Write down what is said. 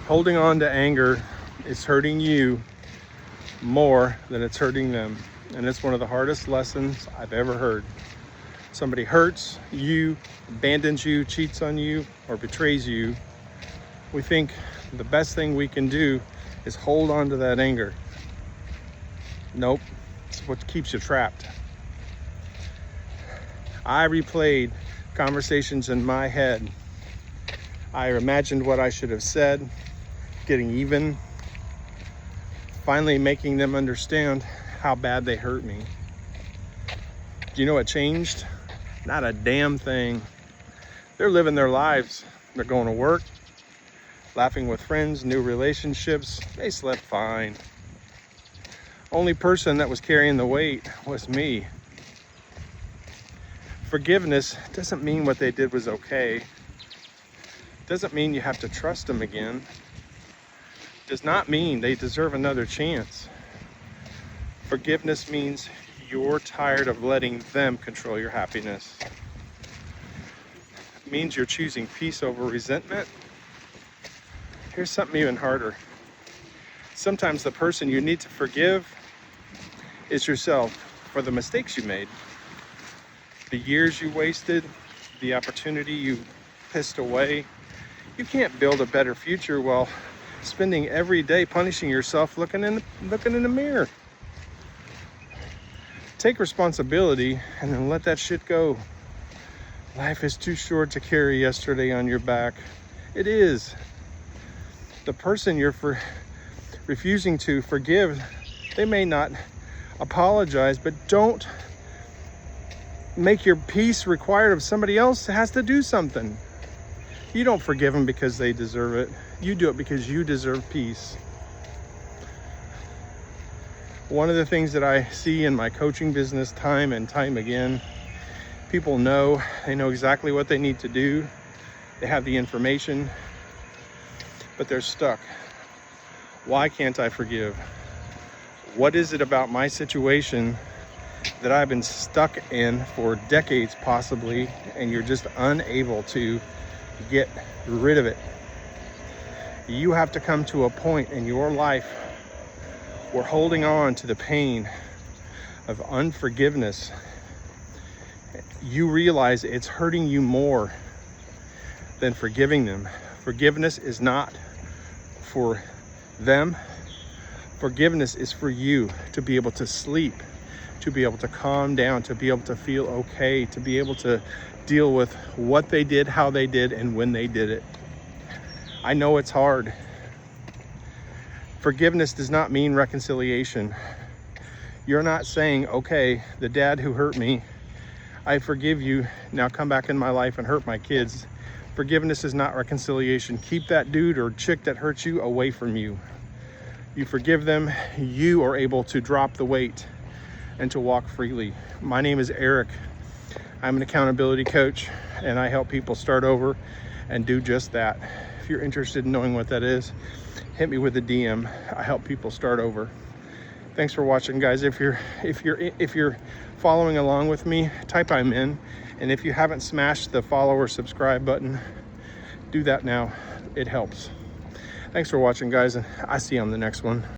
Holding on to anger is hurting you more than it's hurting them. And it's one of the hardest lessons I've ever heard. Somebody hurts you, abandons you, cheats on you, or betrays you. We think the best thing we can do is hold on to that anger. Nope, it's what keeps you trapped. I replayed conversations in my head. I imagined what I should have said, getting even, finally making them understand how bad they hurt me. Do you know what changed? Not a damn thing. They're living their lives. They're going to work, laughing with friends, new relationships. They slept fine. Only person that was carrying the weight was me. Forgiveness doesn't mean what they did was okay. Doesn't mean you have to trust them again. Does not mean they deserve another chance. Forgiveness means you're tired of letting them control your happiness. It means you're choosing peace over resentment. Here's something even harder. Sometimes the person you need to forgive is yourself for the mistakes you made, the years you wasted, the opportunity you pissed away. You can't build a better future while spending every day punishing yourself looking in the mirror. Take responsibility and then let that shit go. Life is too short to carry yesterday on your back. It is. The person you're refusing to forgive, they may not apologize, but don't make your peace required of somebody else that has to do something. You don't forgive them because they deserve it. You do it because you deserve peace. One of the things that I see in my coaching business time and time again, people know, they know exactly what they need to do. They have the information, but they're stuck. Why can't I forgive? What is it about my situation that I've been stuck in for decades possibly, and you're just unable to get rid of it? You have to come to a point in your life where holding on to the pain of unforgiveness, you realize it's hurting you more than forgiving them. Forgiveness is not for them. Forgiveness is for you to be able to sleep, to be able to calm down, to be able to feel okay, to be able to deal with what they did, how they did, and when they did it. I know it's hard. Forgiveness does not mean reconciliation. You're not saying, okay, the dad who hurt me, I forgive you, now come back in my life and hurt my kids. Forgiveness is not reconciliation. Keep that dude or chick that hurt you away from you. You forgive them, you are able to drop the weight and to walk freely. My name is Eric. I'm an accountability coach, and I help people start over and do just that. If you're interested in knowing what that is, hit me with a DM. I help people start over. Thanks for watching, guys. If you're following along with me, type I'm in. And if you haven't smashed the follow or subscribe button, do that now. It helps. Thanks for watching, guys, and I'll see you on the next one.